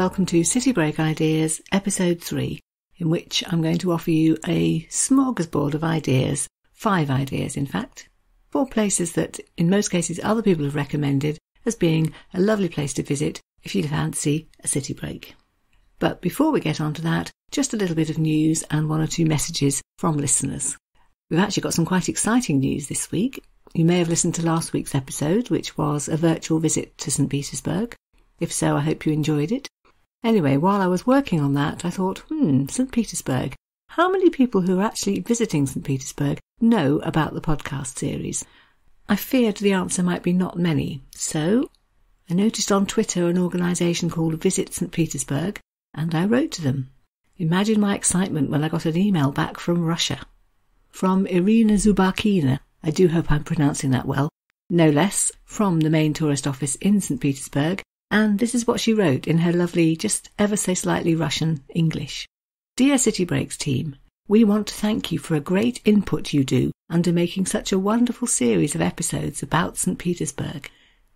welcome to City Break Ideas, Episode 3, in which I'm going to offer you a smorgasbord of ideas, 5 ideas in fact, for places that in most cases other people have recommended as being a lovely place to visit if you fancy a city break. But before we get on to that, just a little bit of news and 1 or 2 messages from listeners. We've actually got some quite exciting news this week. You may have listened to last week's episode, which was a virtual visit to St. Petersburg. If so, I hope you enjoyed it. Anyway, while I was working on that, I thought, St. Petersburg. How many people who are actually visiting St. Petersburg know about the podcast series? I feared the answer might be not many, so I noticed on Twitter an organisation called Visit St. Petersburg, and I wrote to them. Imagine my excitement when I got an email back from Russia. From Irina Zubakina, I do hope I'm pronouncing that well, no less, from the main tourist office in St. Petersburg, and this is what she wrote in her lovely, just ever so slightly Russian English. Dear City Breaks team, we want to thank you for a great input you do under making such a wonderful series of episodes about St. Petersburg.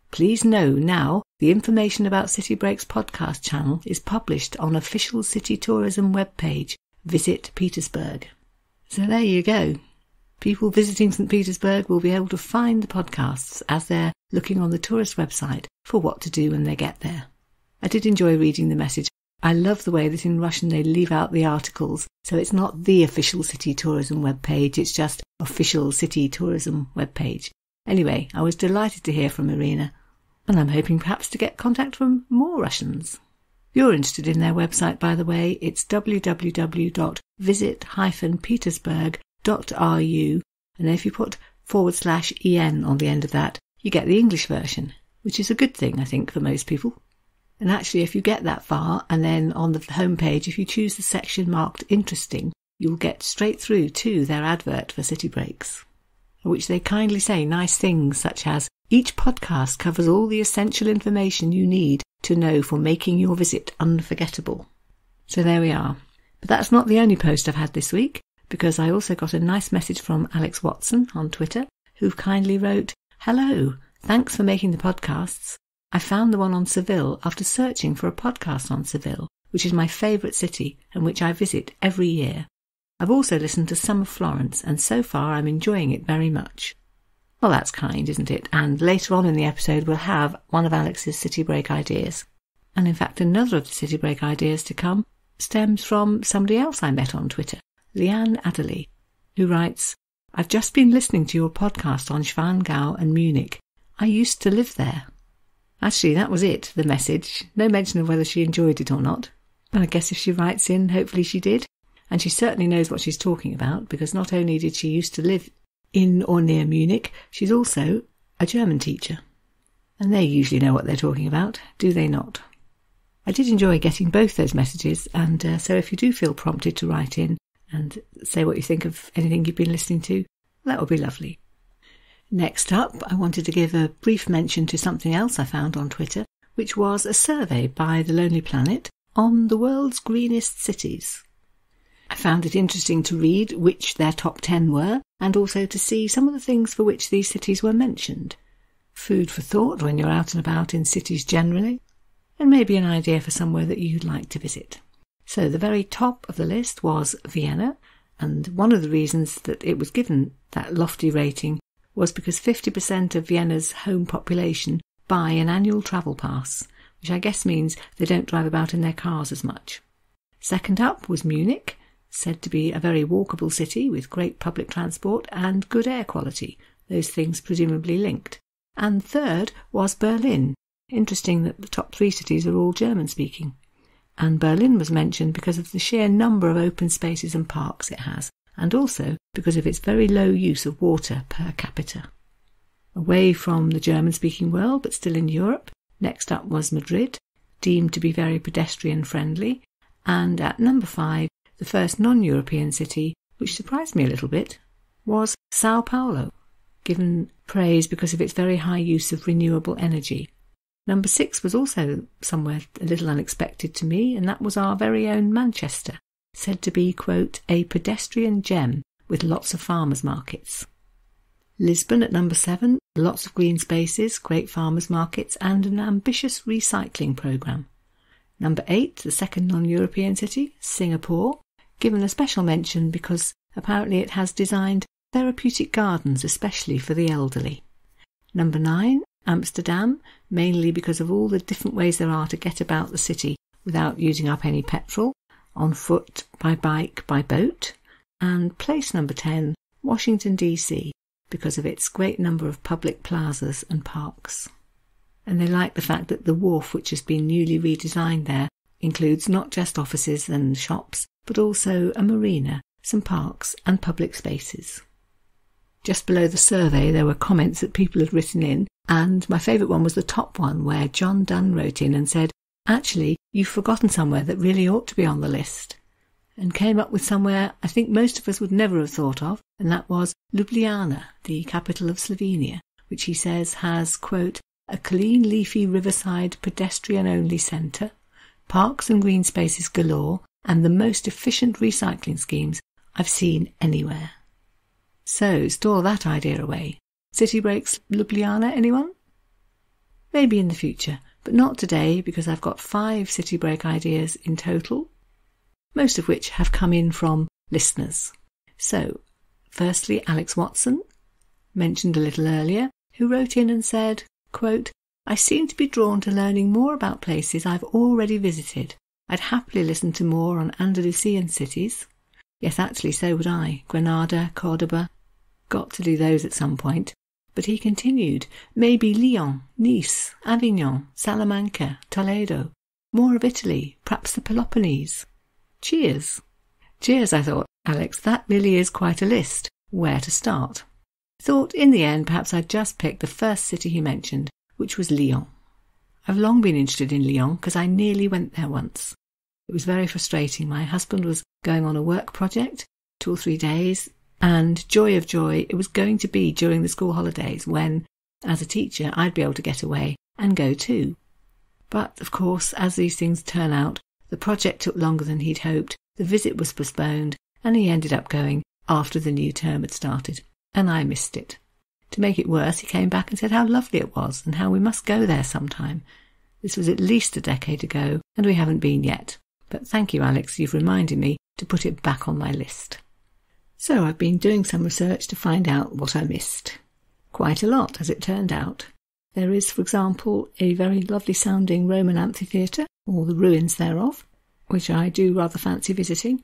Please know now the information about City Breaks podcast channel is published on official city tourism webpage, Visit Petersburg. So there you go. People visiting St. Petersburg will be able to find the podcasts as they're looking on the tourist website for what to do when they get there. I did enjoy reading the message. I love the way that in Russian they leave out the articles, so it's not the official city tourism webpage, it's just official city tourism webpage. Anyway, I was delighted to hear from Irina, and I'm hoping perhaps to get contact from more Russians. If you're interested in their website, by the way, it's www.visit-petersburg.ru, and if you put /en on the end of that, you get the English version, which is a good thing, I think, for most people. And actually, if you get that far, and then on the homepage, if you choose the section marked Interesting, you'll get straight through to their advert for City Breaks, which they kindly say nice things such as, each podcast covers all the essential information you need to know for making your visit unforgettable. So there we are. But that's not the only post I've had this week, because I also got a nice message from Alex Watson on Twitter, who kindly wrote, Hello, thanks for making the podcasts. I found the one on Seville after searching for a podcast on Seville, which is my favourite city and which I visit every year. I've also listened to some of Florence, and so far I'm enjoying it very much. Well, that's kind, isn't it? And later on in the episode we'll have one of Alex's City Break ideas. And in fact another of the City Break ideas to come stems from somebody else I met on Twitter, Leanne Adderley, who writes, I've just been listening to your podcast on Schwangau and Munich. I used to live there. Actually, that was it, the message. No mention of whether she enjoyed it or not. But I guess if she writes in, hopefully she did. And she certainly knows what she's talking about, because not only did she used to live in or near Munich, she's also a German teacher. And they usually know what they're talking about, do they not? I did enjoy getting both those messages, and so if you do feel prompted to write in and say what you think of anything you've been listening to, that would be lovely. Next up, I wanted to give a brief mention to something else I found on Twitter, which was a survey by The Lonely Planet on the world's greenest cities. I found it interesting to read which their top 10 were, and also to see some of the things for which these cities were mentioned. Food for thought when you're out and about in cities generally, and maybe an idea for somewhere that you'd like to visit. So the very top of the list was Vienna, and one of the reasons that it was given that lofty rating was because 50% of Vienna's home population buy an annual travel pass, which I guess means they don't drive about in their cars as much. Second up was Munich, said to be a very walkable city with great public transport and good air quality, those things presumably linked. And third was Berlin. Interesting that the top 3 cities are all German-speaking. And Berlin was mentioned because of the sheer number of open spaces and parks it has, and also because of its very low use of water per capita. Away from the German-speaking world, but still in Europe, next up was Madrid, deemed to be very pedestrian-friendly, and at number 5, the first non-European city, which surprised me a little bit, was Sao Paulo, given praise because of its very high use of renewable energy. Number 6 was also somewhere a little unexpected to me, and that was our very own Manchester, said to be, quote, a pedestrian gem with lots of farmers' markets. Lisbon at number 7, lots of green spaces, great farmers' markets, and an ambitious recycling programme. Number 8, the second non-European city, Singapore, given a special mention because apparently it has designed therapeutic gardens especially for the elderly. Number 9, Amsterdam, mainly because of all the different ways there are to get about the city without using up any petrol, on foot, by bike, by boat. And place number 10, Washington DC, because of its great number of public plazas and parks. And they like the fact that the wharf, which has been newly redesigned there, includes not just offices and shops, but also a marina, some parks and public spaces. Just below the survey there were comments that people had written in, and my favourite one was the top one where John Dunn wrote in and said, "Actually, you've forgotten somewhere that really ought to be on the list," and came up with somewhere I think most of us would never have thought of, and that was Ljubljana, the capital of Slovenia, which he says has, quote, "a clean, leafy riverside pedestrian-only centre, parks and green spaces galore, and the most efficient recycling schemes I've seen anywhere." So, store that idea away. City breaks Ljubljana, anyone? Maybe in the future, but not today because I've got 5 city break ideas in total, most of which have come in from listeners. So, firstly, Alex Watson, mentioned a little earlier, who wrote in and said, quote, "I seem to be drawn to learning more about places I've already visited. I'd happily listen to more on Andalusian cities." Yes, actually, so would I. Granada, Cordoba. Got to do those at some point. But he continued, maybe Lyon, Nice, Avignon, Salamanca, Toledo. More of Italy, perhaps the Peloponnese. Cheers. Cheers, I thought, Alex, that really is quite a list. Where to start? Thought in the end perhaps I'd just pick the first city he mentioned, which was Lyon. I've long been interested in Lyon because I nearly went there once. It was very frustrating. My husband was going on a work project, 2 or 3 days, and joy of joy, it was going to be during the school holidays when, as a teacher, I'd be able to get away and go too. But, of course, as these things turn out, the project took longer than he'd hoped, the visit was postponed, and he ended up going after the new term had started, and I missed it. To make it worse, he came back and said how lovely it was and how we must go there sometime. This was at least a decade ago, and we haven't been yet. But thank you, Alex, you've reminded me to put it back on my list. So I've been doing some research to find out what I missed. Quite a lot, as it turned out. There is, for example, a very lovely sounding Roman amphitheatre, or the ruins thereof, which I do rather fancy visiting.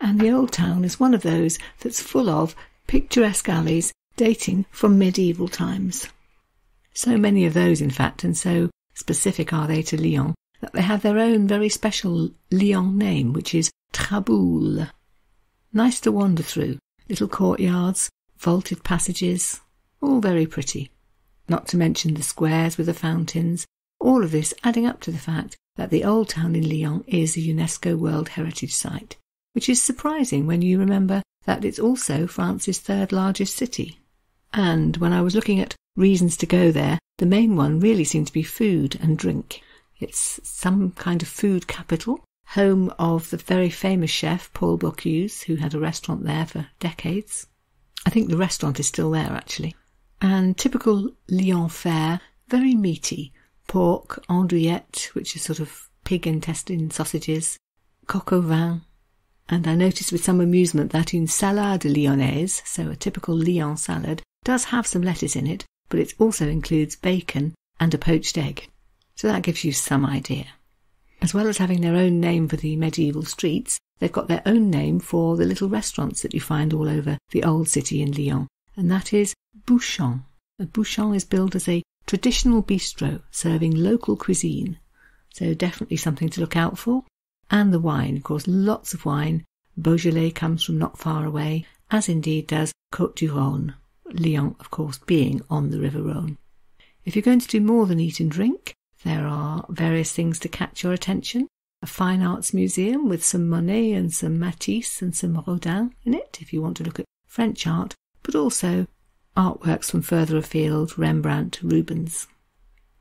And the old town is one of those that's full of picturesque alleys dating from medieval times. So many of those, in fact, and so specific are they to Lyon, that they have their own very special Lyon name, which is Traboul. Nice to wander through, little courtyards, vaulted passages, all very pretty. Not to mention the squares with the fountains, all of this adding up to the fact that the old town in Lyon is a UNESCO World Heritage Site, which is surprising when you remember that it's also France's 3rd largest city. And when I was looking at reasons to go there, the main one really seemed to be food and drink. It's some kind of food capital, home of the very famous chef Paul Bocuse, who had a restaurant there for decades. I think the restaurant is still there, actually. And typical Lyon fare, very meaty. Pork, andouillette, which is sort of pig intestine sausages, coq au vin. And I noticed with some amusement that une salade lyonnaise, so a typical Lyon salad, does have some lettuce in it, but it also includes bacon and a poached egg. So that gives you some idea. As well as having their own name for the medieval streets, they've got their own name for the little restaurants that you find all over the old city in Lyon, and that is bouchon. A bouchon is billed as a traditional bistro serving local cuisine, so definitely something to look out for. And the wine, of course, lots of wine. Beaujolais comes from not far away, as indeed does Côte du Rhône, Lyon, of course, being on the River Rhône. If you're going to do more than eat and drink, there are various things to catch your attention. A fine arts museum with some Monet and some Matisse and some Rodin in it, if you want to look at French art, but also artworks from further afield, Rembrandt, Rubens.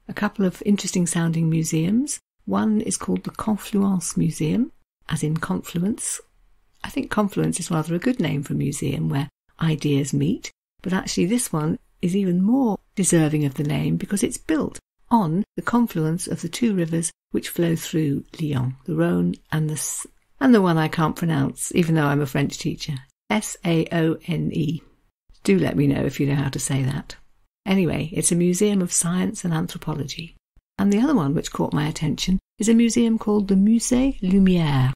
A couple of interesting sounding museums. One is called the Confluence Museum, as in confluence. I think confluence is rather a good name for a museum where ideas meet, but actually this one is even more deserving of the name because it's built on the confluence of the two rivers which flow through Lyon, the Rhône and the one I can't pronounce, even though I'm a French teacher, Saone. Do let me know if you know how to say that. Anyway, it's a museum of science and anthropology. And the other one which caught my attention is a museum called the Musée Lumière.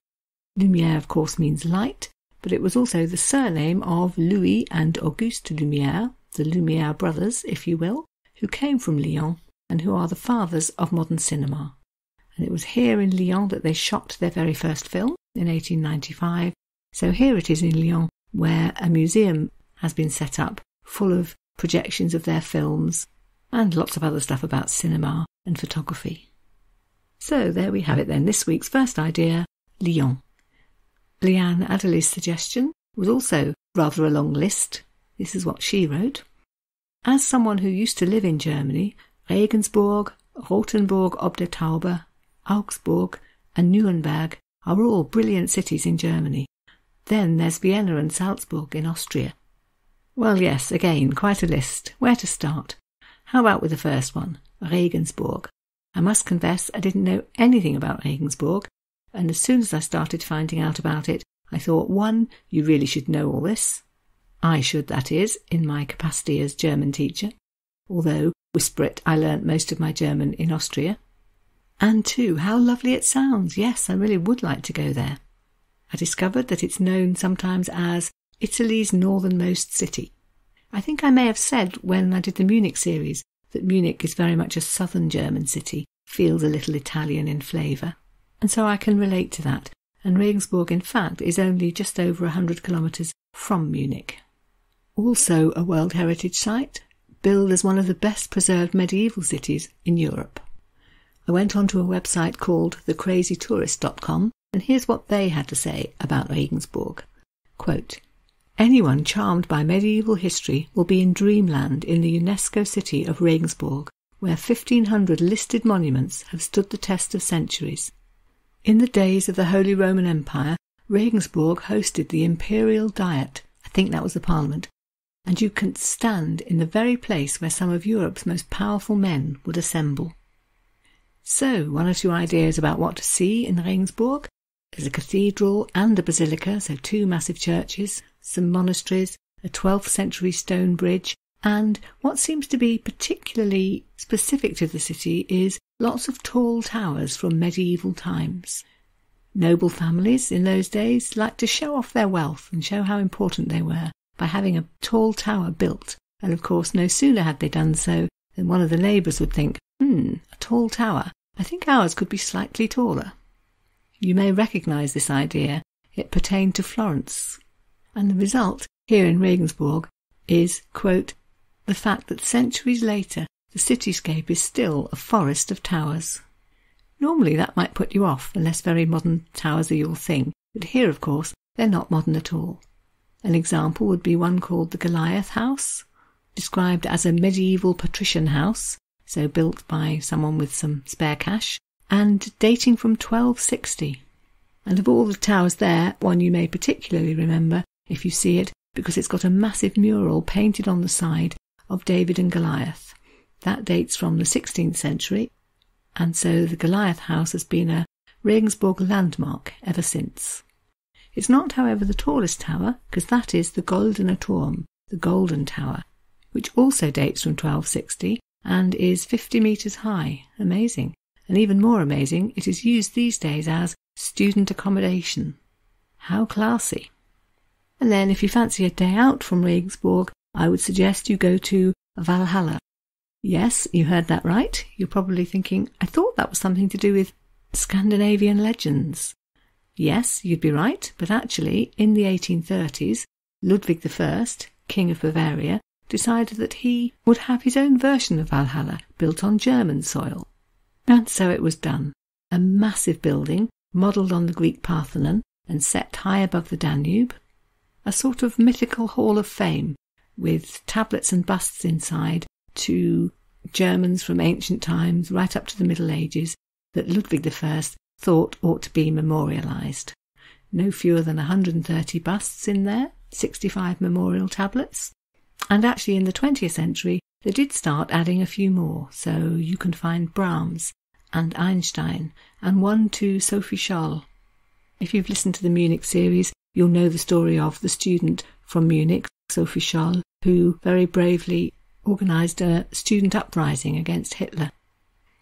Lumière, of course, means light, but it was also the surname of Louis and Auguste Lumière, the Lumière brothers, if you will, who came from Lyon and who are the fathers of modern cinema. And it was here in Lyon that they shot their very first film in 1895. So here it is in Lyon, where a museum has been set up full of projections of their films and lots of other stuff about cinema and photography. So there we have it then, this week's first idea, Lyon. Leanne Adderley's suggestion was also rather a long list. This is what she wrote. As someone who used to live in Germany, Regensburg, Rothenburg ob der Tauber, Augsburg and Nuremberg are all brilliant cities in Germany. Then there's Vienna and Salzburg in Austria. Well, yes, again, quite a list. Where to start? How about with the first one, Regensburg? I must confess I didn't know anything about Regensburg, and as soon as I started finding out about it, I thought, 1, you really should know all this. I should, that is, in my capacity as German teacher, although, whisper it, I learnt most of my German in Austria. And 2, how lovely it sounds. Yes, I really would like to go there. I discovered that it's known sometimes as Italy's northernmost city. I think I may have said when I did the Munich series that Munich is very much a southern German city, feels a little Italian in flavour, and so I can relate to that, and Regensburg in fact is only just over 100 kilometres from Munich. Also a World Heritage Site, billed as one of the best preserved medieval cities in Europe. I went onto a website called thecrazytourist.com, and here's what they had to say about Regensburg. Quote, anyone charmed by medieval history will be in dreamland in the UNESCO city of Regensburg, where 1,500 listed monuments have stood the test of centuries. In the days of the Holy Roman Empire, Regensburg hosted the Imperial Diet, I think that was the Parliament, and you can stand in the very place where some of Europe's most powerful men would assemble. So, 1 or 2 ideas about what to see in Regensburg. There's a cathedral and a basilica, so 2 massive churches, some monasteries, a 12th century stone bridge, and what seems to be particularly specific to the city is lots of tall towers from medieval times. Noble families in those days liked to show off their wealth and show how important they were by having a tall tower built, and of course no sooner had they done so than one of the neighbours would think, a tall tower, I think ours could be slightly taller. You may recognise this idea. It pertained to Florence. And the result here in Regensburg is, quote, the fact that centuries later the cityscape is still a forest of towers. Normally that might put you off unless very modern towers are your thing, but here of course they're not modern at all. An example would be one called the Goliath House, described as a medieval patrician house, so built by someone with some spare cash, and dating from 1260. And of all the towers there, one you may particularly remember if you see it, because it's got a massive mural painted on the side of David and Goliath. That dates from the 16th century, and so the Goliath House has been a Regensburg landmark ever since. It's not, however, the tallest tower, because that is the Goldene Turm, the Golden Tower, which also dates from 1260 and is 50 metres high. Amazing. And even more amazing, it is used these days as student accommodation. How classy. And then if you fancy a day out from Regensburg, I would suggest you go to Valhalla. Yes, you heard that right. You're probably thinking, I thought that was something to do with Scandinavian legends. Yes, you'd be right, but actually, in the 1830s, Ludwig I, King of Bavaria, decided that he would have his own version of Valhalla built on German soil. And so it was done. A massive building, modelled on the Greek Parthenon and set high above the Danube. A sort of mythical hall of fame, with tablets and busts inside to Germans from ancient times right up to the Middle Ages that Ludwig I thought ought to be memorialised. No fewer than 130 busts in there, 65 memorial tablets. And actually in the 20th century they did start adding a few more, so you can find Brahms and Einstein and one to Sophie Scholl. If you've listened to the Munich series, you'll know the story of the student from Munich, Sophie Scholl, who very bravely organised a student uprising against Hitler,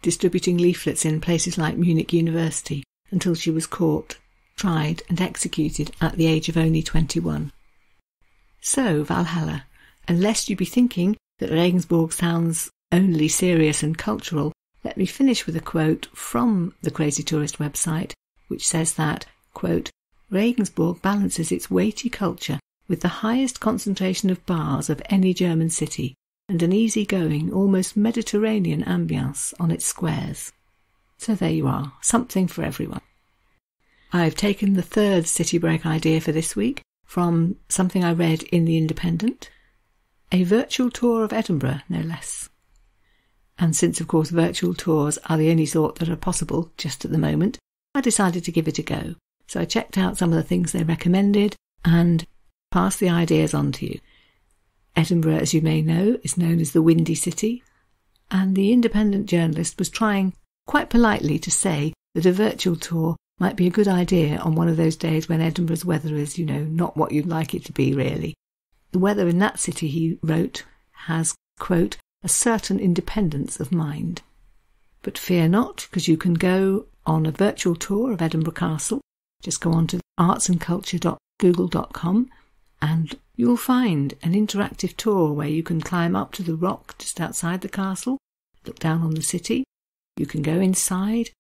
distributing leaflets in places like Munich University until she was caught, tried and executed at the age of only 21. So, Valhalla, unless you be thinking that Regensburg sounds only serious and cultural, let me finish with a quote from the Crazy Tourist website, which says that, quote, Regensburg balances its weighty culture with the highest concentration of bars of any German city and an easy-going, almost Mediterranean ambience on its squares. So there you are, something for everyone. I've taken the third city break idea for this week from something I read in The Independent, a virtual tour of Edinburgh, no less. And since, of course, virtual tours are the only sort that are possible just at the moment, I decided to give it a go. So I checked out some of the things they recommended and passed the ideas on to you. Edinburgh, as you may know, is known as the Windy City, and the independent journalist was trying quite politely to say that a virtual tour might be a good idea on one of those days when Edinburgh's weather is, not what you'd like it to be, really. The weather in that city, he wrote, has, quote, a certain independence of mind. But fear not, because you can go on a virtual tour of Edinburgh Castle. Just go on to artsandculture.google.com and you'll find an interactive tour where you can climb up to the rock just outside the castle, look down on the city. You can go inside,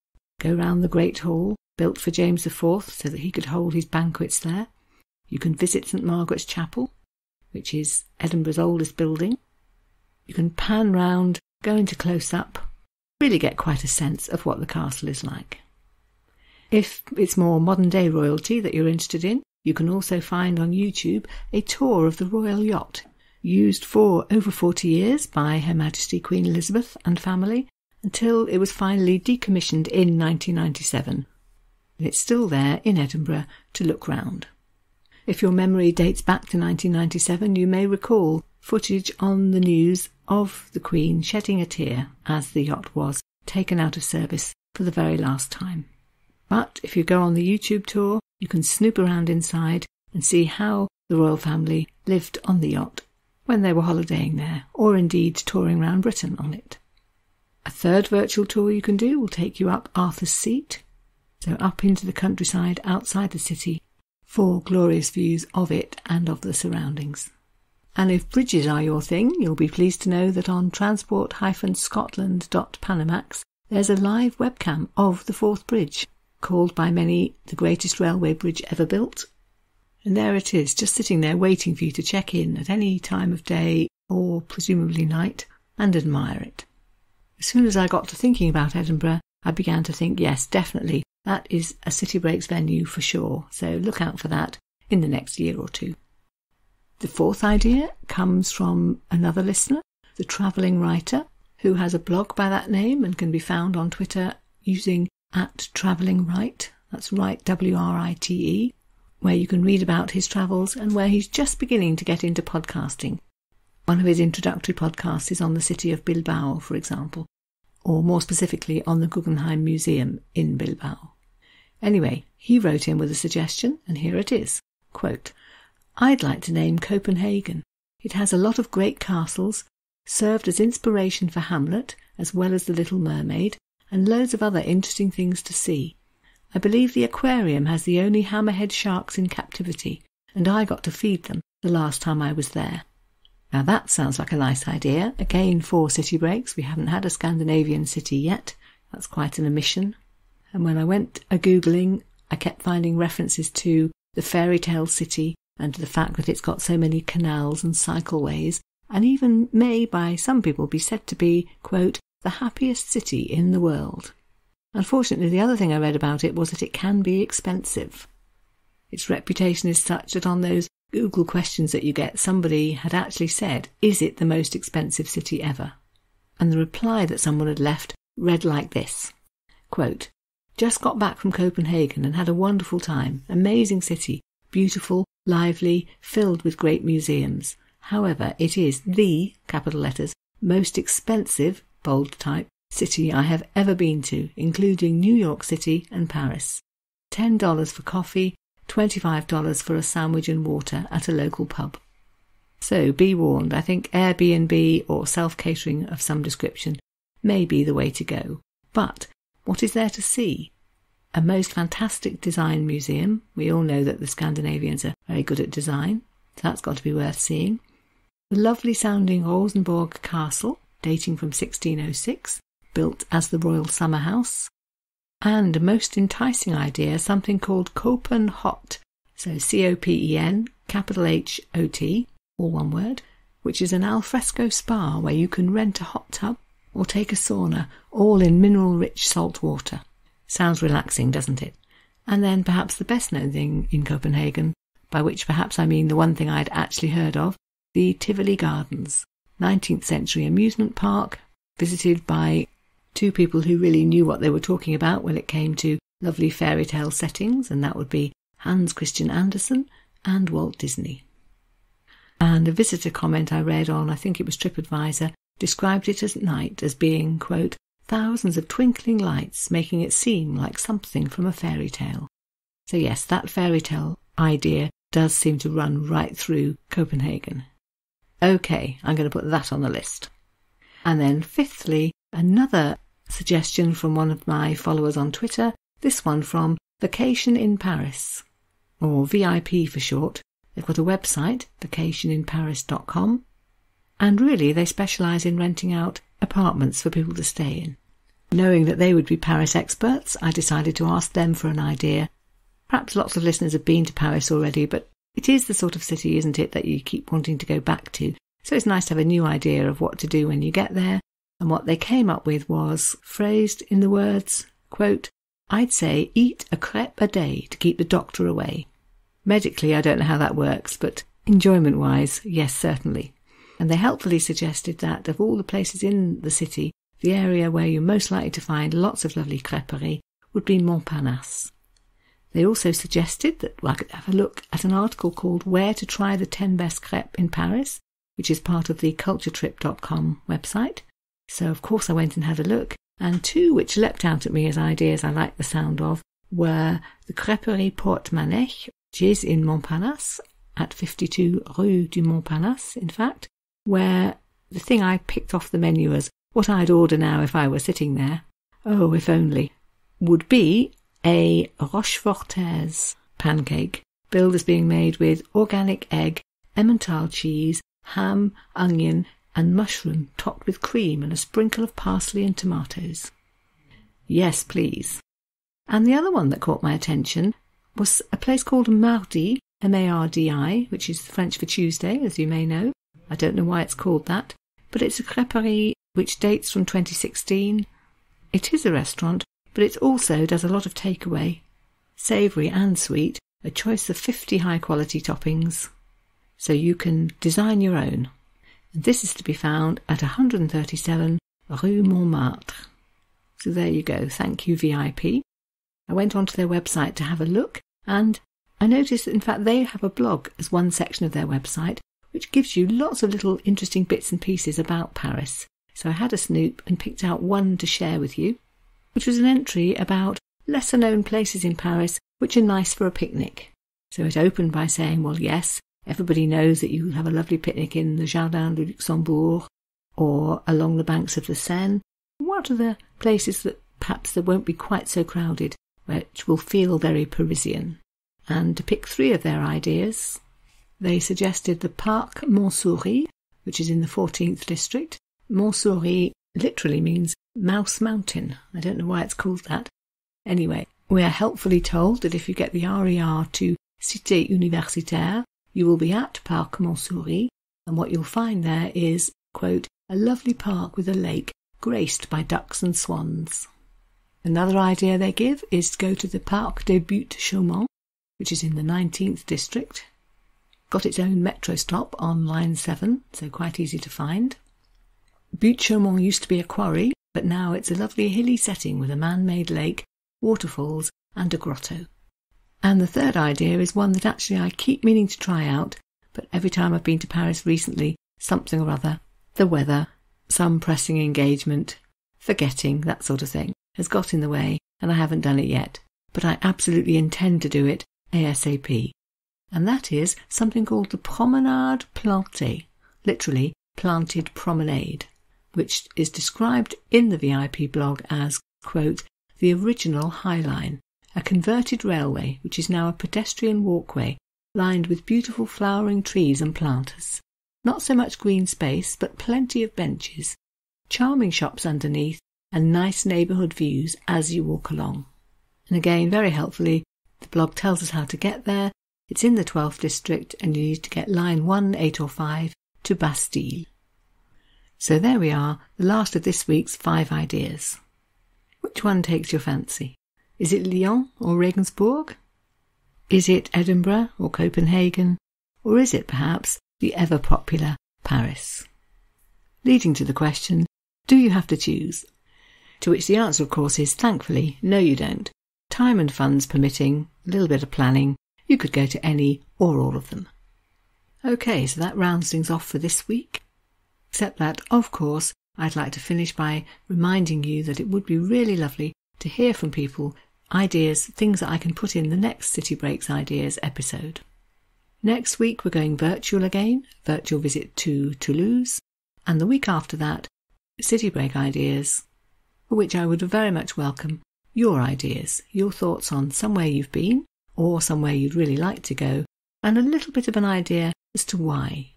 go round the Great Hall, built for James IV so that he could hold his banquets there. You can visit St Margaret's Chapel, which is Edinburgh's oldest building. You can pan round, go into close-up, really get quite a sense of what the castle is like. If it's more modern-day royalty that you're interested in, you can also find on YouTube a tour of the royal yacht, used for over 40 years by Her Majesty Queen Elizabeth and family, until it was finally decommissioned in 1997. And it's still there in Edinburgh to look round. If your memory dates back to 1997, you may recall footage on the news of the Queen shedding a tear as the yacht was taken out of service for the very last time. But if you go on the YouTube tour, you can snoop around inside and see how the royal family lived on the yacht when they were holidaying there, or indeed touring around Britain on it. A third virtual tour you can do will take you up Arthur's Seat, so up into the countryside outside the city, for glorious views of it and of the surroundings. And if bridges are your thing, you'll be pleased to know that on transport-scotland.panamax there's a live webcam of the Forth Bridge, called by many the greatest railway bridge ever built. And there it is, just sitting there waiting for you to check in at any time of day, or presumably night, and admire it. As soon as I got to thinking about Edinburgh, I began to think, yes, definitely, that is a City Breaks venue for sure, so look out for that in the next year or two. The fourth idea comes from another listener, the Travelling Writer, who has a blog by that name and can be found on Twitter using @TravellingWrite, that's Write, W-R-I-T-E, where you can read about his travels and where he's just beginning to get into podcasting. One of his introductory podcasts is on the city of Bilbao, for example, or more specifically on the Guggenheim Museum in Bilbao. Anyway, he wrote in with a suggestion, and here it is. Quote, I'd like to name Copenhagen. It has a lot of great castles, served as inspiration for Hamlet, as well as the Little Mermaid, and loads of other interesting things to see. I believe the aquarium has the only hammerhead sharks in captivity, and I got to feed them the last time I was there. Now that sounds like a nice idea. Again, 4 city breaks. We haven't had a Scandinavian city yet. That's quite an omission. And when I went a-Googling, I kept finding references to the fairy tale city and to the fact that it's got so many canals and cycleways, and even may by some people be said to be, quote, the happiest city in the world. Unfortunately, the other thing I read about it was that it can be expensive. Its reputation is such that on those Google questions that you get, somebody had actually said, is it the most expensive city ever? And the reply that someone had left read like this, quote, just got back from Copenhagen and had a wonderful time. Amazing city, beautiful, lively, filled with great museums. However, it is the, capital letters, most expensive, bold type, city I have ever been to, including New York City and Paris. $10 for coffee, $25 for a sandwich and water at a local pub. So be warned, I think Airbnb or self-catering of some description may be the way to go. But what is there to see? A most fantastic design museum. We all know that the Scandinavians are very good at design, so that's got to be worth seeing. The lovely sounding Rosenborg Castle, dating from 1606, built as the Royal Summer House. And a most enticing idea, something called Copen Hot, so C-O-P-E-N, capital H-O-T, all one word, which is an alfresco spa where you can rent a hot tub or take a sauna, all in mineral-rich salt water. Sounds relaxing, doesn't it? And then perhaps the best-known thing in Copenhagen, by which perhaps I mean the one thing I'd actually heard of, the Tivoli Gardens, 19th century amusement park, visited by two people who really knew what they were talking about when it came to lovely fairy tale settings, and that would be Hans Christian Andersen and Walt Disney. And a visitor comment I read on, I think it was TripAdvisor, described it at night as being, quote, thousands of twinkling lights making it seem like something from a fairy tale. So yes, that fairy tale idea does seem to run right through Copenhagen. Okay, I'm going to put that on the list. And then fifthly, another suggestion from one of my followers on Twitter, this one from Vacation in Paris, or VIP for short. They've got a website, vacationinparis.com, and really they specialise in renting out apartments for people to stay in. Knowing that they would be Paris experts, I decided to ask them for an idea. Perhaps lots of listeners have been to Paris already, but it is the sort of city, isn't it, that you keep wanting to go back to. So it's nice to have a new idea of what to do when you get there. And what they came up with was phrased in the words, quote, I'd say eat a crepe a day to keep the doctor away. Medically, I don't know how that works, but enjoyment-wise, yes, certainly. And they helpfully suggested that of all the places in the city, the area where you're most likely to find lots of lovely crêperies would be Montparnasse. They also suggested that I could have a look at an article called Where to Try the 10 Best Crêpes in Paris, which is part of the culturetrip.com website. So, of course, I went and had a look, and two which leapt out at me as ideas I liked the sound of were the Crêperie Porte Manèche, which is in Montparnasse, at 52 Rue du Montparnasse, in fact, where the thing I picked off the menu as what I'd order now if I were sitting there, oh, if only, would be a Rochefortaise pancake, billed as being made with organic egg, Emmental cheese, ham, onion, and mushroom topped with cream and a sprinkle of parsley and tomatoes. Yes, please. And the other one that caught my attention was a place called Mardi, M-A-R-D-I, which is French for Tuesday, as you may know. I don't know why it's called that, but it's a crêperie which dates from 2016. It is a restaurant, but it also does a lot of takeaway, savoury and sweet, a choice of 50 high-quality toppings, so you can design your own. And this is to be found at 137 Rue Montmartre. So there you go, thank you VIP. I went onto their website to have a look, and I noticed that in fact they have a blog as one section of their website, which gives you lots of little interesting bits and pieces about Paris. So I had a snoop and picked out one to share with you, which was an entry about lesser-known places in Paris which are nice for a picnic. So it opened by saying, well, yes, everybody knows that you have a lovely picnic in the Jardin du Luxembourg or along the banks of the Seine. What are the places that perhaps they won't be quite so crowded, which will feel very Parisian? And to pick three of their ideas, they suggested the Parc Montsouris, which is in the 14th district. Montsouris literally means Mouse Mountain. I don't know why it's called that. Anyway, we are helpfully told that if you get the RER to Cité Universitaire, you will be at Parc Montsouris, and what you'll find there is, quote, a lovely park with a lake graced by ducks and swans. Another idea they give is to go to the Parc des Buttes-Chaumont, which is in the 19th district. Got its own metro stop on line 7, so quite easy to find. Buttes-Chaumont used to be a quarry, but now it's a lovely hilly setting with a man-made lake, waterfalls and a grotto. And the third idea is one that actually I keep meaning to try out, but every time I've been to Paris recently, something or other, the weather, some pressing engagement, forgetting, that sort of thing, has got in the way and I haven't done it yet. But I absolutely intend to do it ASAP. And that is something called the promenade plantée, literally planted promenade, which is described in the VIP blog as, quote, the original High Line, a converted railway which is now a pedestrian walkway lined with beautiful flowering trees and planters. Not so much green space, but plenty of benches, charming shops underneath, and nice neighbourhood views as you walk along. And again, very helpfully, the blog tells us how to get there. It's in the 12th district and you need to get line 1, 8 or 5 to Bastille. So there we are, the last of this week's 5 ideas. Which one takes your fancy? Is it Lyon or Regensburg? Is it Edinburgh or Copenhagen? Or is it perhaps the ever-popular Paris? Leading to the question, do you have to choose? To which the answer, of course, is thankfully, no you don't. Time and funds permitting, a little bit of planning, you could go to any or all of them. Okay, so that rounds things off for this week. Except that, of course, I'd like to finish by reminding you that it would be really lovely to hear from people, ideas, things that I can put in the next City Breaks Ideas episode. Next week we're going virtual again, virtual visit to Toulouse, and the week after that, City Break Ideas, for which I would very much welcome your ideas, your thoughts on somewhere you've been or somewhere you'd really like to go, and a little bit of an idea as to why.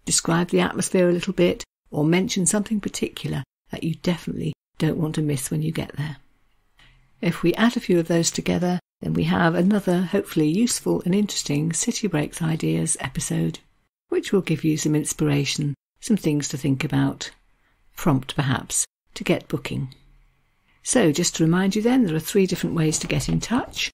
Describe the atmosphere a little bit or mention something particular that you definitely don't want to miss when you get there. If we add a few of those together, then we have another hopefully useful and interesting City Breaks Ideas episode, which will give you some inspiration, some things to think about, prompt perhaps to get booking. So just to remind you then, there are 3 different ways to get in touch.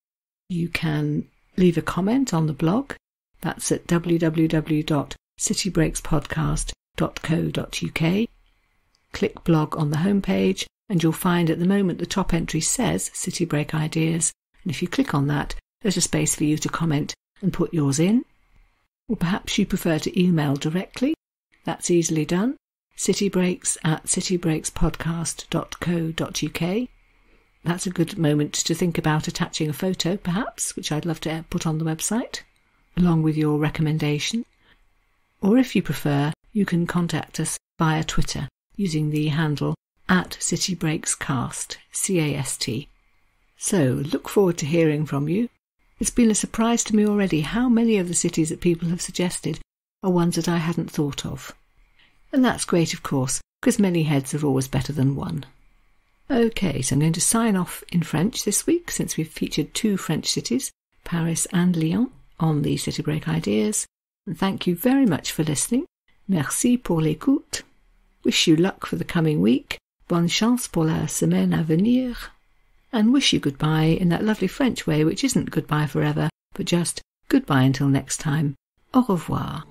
You can leave a comment on the blog. That's at www.citybreakspodcast.co.uk. Click blog on the homepage and you'll find at the moment the top entry says City Break Ideas, and if you click on that, there's a space for you to comment and put yours in. Or perhaps you prefer to email directly. That's easily done. citybreaks@citybreakspodcast.co.uk. That's a good moment to think about attaching a photo, perhaps, which I'd love to put on the website, along with your recommendation. Or if you prefer, you can contact us via Twitter using the handle @CityBreaksCast, CAST. So, look forward to hearing from you. It's been a surprise to me already how many of the cities that people have suggested are ones that I hadn't thought of. And that's great, of course, because many heads are always better than one. Okay, so I'm going to sign off in French this week, since we've featured 2 French cities, Paris and Lyon, on the City Break Ideas. And thank you very much for listening. Merci pour l'écoute. Wish you luck for the coming week. Bonne chance pour la semaine à venir. And wish you goodbye in that lovely French way, which isn't goodbye forever, but just goodbye until next time. Au revoir.